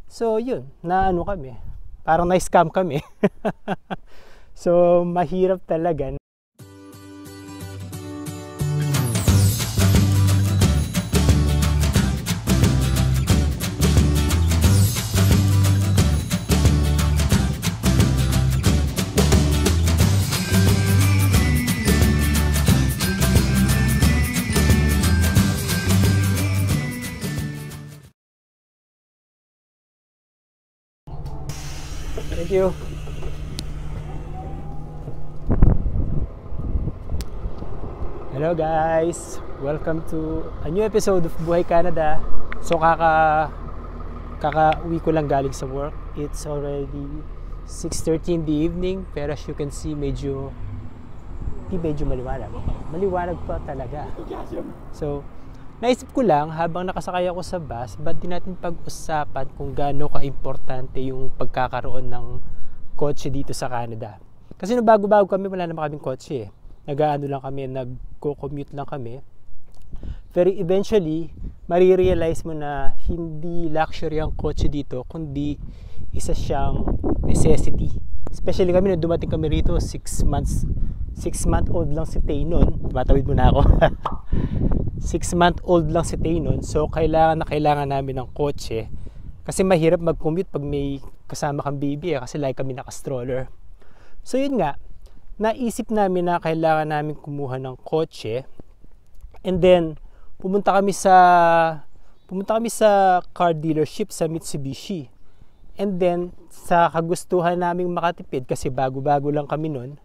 So yun, naano kami. Parang na-scam kami. So mahirap talaga. Thank you. Hello guys! Welcome to a new episode of Buhay Canada. So kaka-uwi ko lang galing sa work. It's already 6:30 in the evening. Pero as you can see, medyo maliwanag. Maliwanag pa talaga. So, naisip ko lang habang nakasakay ako sa bus, ba't di natin pag-usapan kung gaano ka-importante yung pagkakaroon ng kotse dito sa Canada. Kasi nung bago-bago kami, wala naman kaming kotse eh. Nag-aano lang kami, nag-commute lang kami. Pero eventually, marirealize mo na hindi luxury ang kotse dito, kundi isa siyang necessity. Especially kami, nung dumating kami rito, 6-month-old lang si Tay nun. Matawid mo na ako. 6-month-old lang si Tay nun. So, kailangan namin ng kotse. Kasi mahirap mag-commute pag may kasama kang baby eh, kasi like kami naka-stroller. So, yun nga. Naisip namin na kailangan namin kumuha ng kotse. And then, pumunta kami sa car dealership sa Mitsubishi. And then, sa kagustuhan naming makatipid, kasi bago-bago lang kami nun,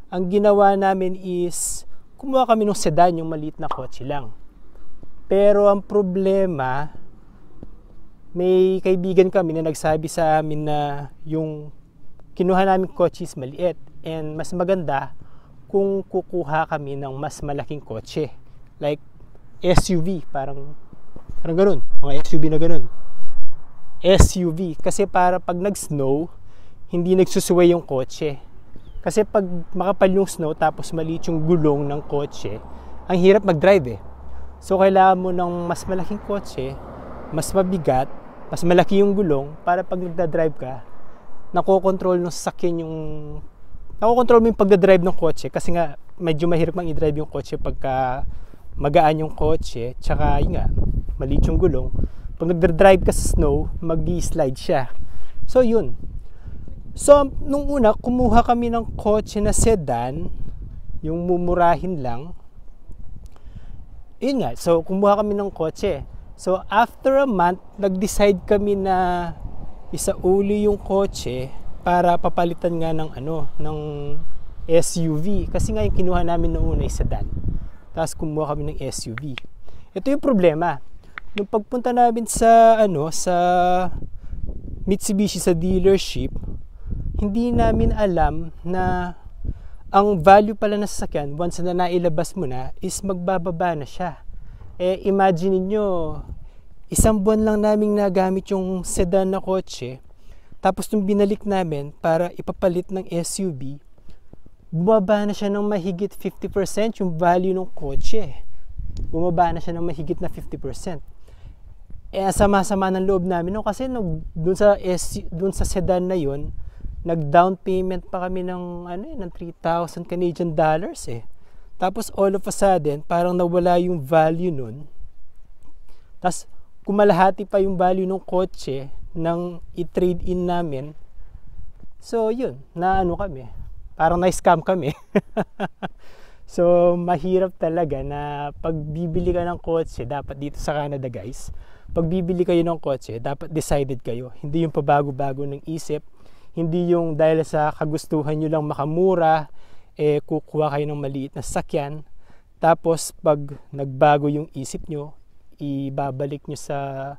ang ginawa namin is, kumuha kami ng sedan, yung maliit na kotse lang. Pero ang problema, may kaibigan kami na nagsabi sa amin na yung kinuha namin kotse is maliit. And mas maganda kung kukuha kami ng mas malaking kotse. Like SUV, parang ganun. Mga SUV na ganun. SUV. Kasi para pag nag-snow, hindi nagsusuway yung kotse. Kasi pag makapal yung snow tapos maliit yung gulong ng kotse, ang hirap mag-drive eh. So kailangan mo ng mas malaking kotse, mas mabigat, mas malaki yung gulong para pag nagda-drive ka, nakokontrol ng sasakyan yung pagda-drive ng kotse. Kasi nga medyo mahirap mang i-drive yung kotse pagka magaan yung kotse, tsaka yun nga, maliit yung gulong. Pag nagda-drive ka sa snow, mag-i-slide siya. So yun. So nung una, kumuha kami ng kotse na sedan, yung mumurahin lang. Yun nga, so kumuha kami ng kotse. So after a month, nag-decide kami na isauli yung kotse para papalitan nga ng SUV. Kasi nga yung kinuha namin noong una ay sedan. Tapos kumuha kami ng SUV. Ito yung problema. Nung pagpunta namin sa Mitsubishi sa dealership, hindi namin alam na ang value pala ng sasakyan, once na nailabas mo na, is magbababa na siya. Eh imagine niyo, isang buwan lang naming nagamit yung sedan na kotse. Tapos nung binalik namin para ipapalit ng SUV, bumaba na siya ng mahigit 50% yung value ng kotse. Bumaba na siya ng mahigit na 50%. Eh, sama-sama ng loob namin. No? Kasi dun sa sedan na yun, nag-down payment pa kami ng 3,000 Canadian dollars eh. Tapos all of a sudden, parang nawala yung value nun. Tapos kumalahati pa yung value ng kotse nang i-trade in namin. So yun, kami. Parang na-scam kami. So mahirap talaga na pag bibili ka ng kotse, dapat dito sa Canada guys, pag bibili kayo ng kotse, dapat decided kayo. Hindi yung pabago-bago ng isip, hindi yung dahil sa kagustuhan nyo lang makamura, kukuha kayo ng maliit na sasakyan, tapos pag nagbago yung isip nyo, ibabalik nyo sa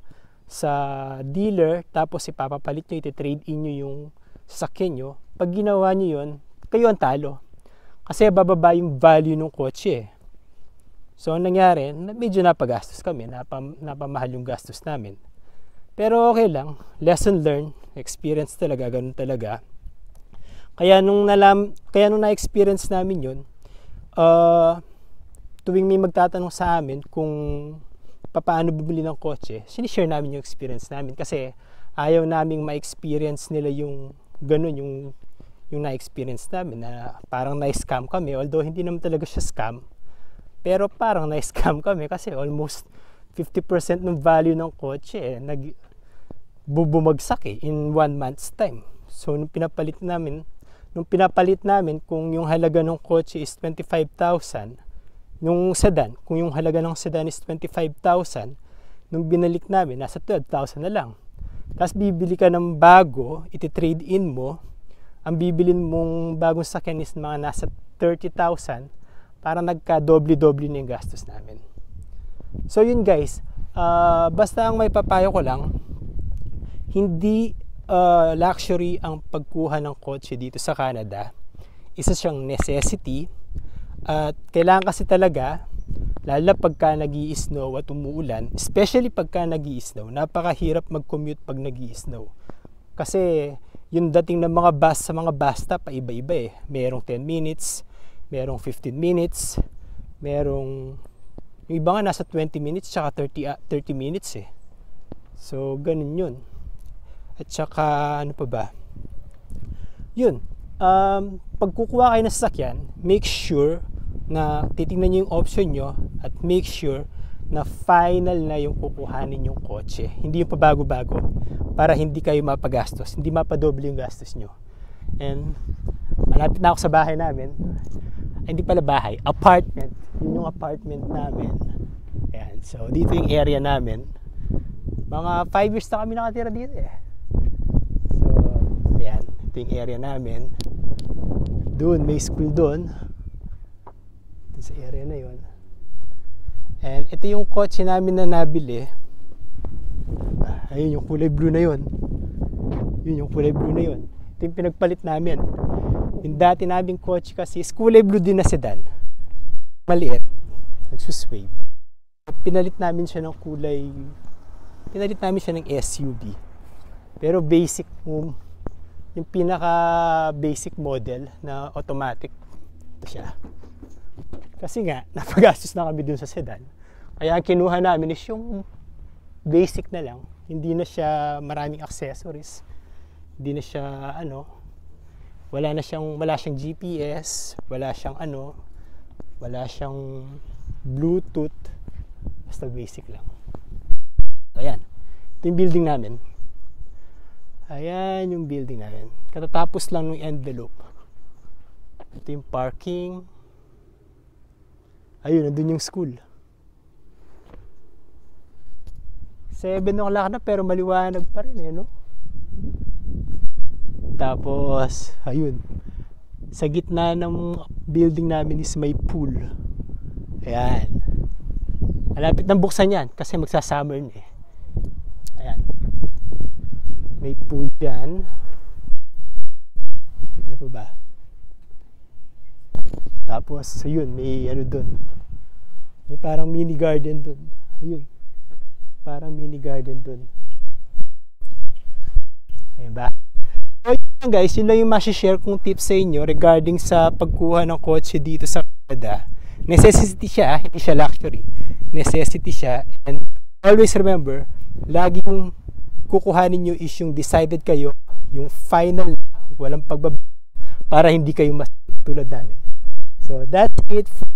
dealer, tapos ipapapalit nyo, iti-trade in nyo yung sasakyan nyo. Pag ginawa nyo yun, kayo ang talo. Kasi bababa yung value ng kotse. So, ang nangyari, medyo napagastos kami, napamahal yung gastos namin. Pero okay lang, lesson learned, experience talaga, ganun talaga. Kaya nung na-experience namin yun, tuwing may magtatanong sa amin kung paano bumili ng kotse, sinishare namin yung experience namin kasi ayaw naming ma-experience nila yung ganun, yung na-experience namin na parang na-scam kami, although hindi naman talaga siya scam, pero parang na-scam kami kasi almost 50% ng value ng kotse bumagsak in 1 month's time. So nung pinapalit namin kung yung halaga ng kotse is 25,000, yung sedan, kung yung halaga ng sedan is 25,000, nung binalik namin, nasa 12,000 na lang. Tapos bibili ka ng bago, iti-trade in mo, ang bibilin mong bagong sakyan is mga nasa 30,000, para nagka-doble-doble na yung gastos namin. So yun guys, basta ang may papayo ko lang, hindi luxury ang pagkuha ng kotse dito sa Canada. Isa siyang necessity, at kailangan kasi talaga, lalo na pagka nag-i-snow at umuulan, especially pagka nag-i-snow, napakahirap mag-commute pag nag-i-snow. Kasi yung dating ng mga bus sa mga bus stop, iba-iba Merong 10 minutes, merong 15 minutes, merong yung iba nga nasa 20 minutes tsaka 30 minutes So ganun yun. At saka ano pa ba? Yun. Pag kukuha kayo ng sasakyan, make sure na titingnan nyo yung option nyo at make sure na final na yung kukuhanin yung kotse. Hindi yung pabago-bago para hindi kayo mapagastos, hindi mapadoble yung gastos nyo. And malapit na ako sa bahay namin. Ay, hindi pala bahay, apartment. Yun yung apartment namin. Ayan. So dito yung area namin. Mga 5 years na kami nakatira dito So ayan, ito yung area namin. Doon, may school doon. Sa area na yon. And ito yung kotse namin na nabili. Ayun yung kulay blue na yon. Yun yung kulay blue na yon. Ito yung pinagpalit namin. Yung dati naming kotse kasi is kulay blue din na sedan. Maliit. Nagsusway. Pinalit namin siya ng SUV. Pero basic yung pinaka basic model na automatic siya. Kasi nga, napagastos na kami dun sa sedan. Kaya ang kinuha namin is yung basic na lang. Hindi na siya maraming accessories. Hindi na siya wala siyang GPS, wala siyang Bluetooth. Basta basic lang. So, ayan. Ito yung building namin. Ayan yung building namin. Katatapos lang ng envelope. Ito yung parking. Ayun, nandun yung school. 7 o'clock na pero maliwanag pa rin no? Tapos, ayun. Sa gitna ng building namin is may pool. Ayan. Malapit nang buksan yan kasi magsasummer na Ayan. May pool dyan. Ano pa ba? Tapos, ayun, may doon. May parang mini garden doon. Ayun. Parang mini garden doon. Ayun ba? So, yun guys, yun lang yung masishare kong tips sa inyo regarding sa pagkuha ng kotse dito sa Canada. Necessity siya, hindi siya luxury. Necessity siya. And always remember, laging kukuhanin nyo is yung decided kayo, yung final, walang pagbaba, para hindi kayo mas tulad namin. So that's it for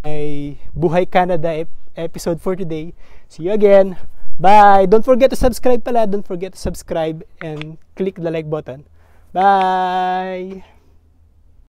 my Buhay Canada episode for today. See you again. Bye. Don't forget to subscribe pala. Don't forget to subscribe and click the like button. Bye.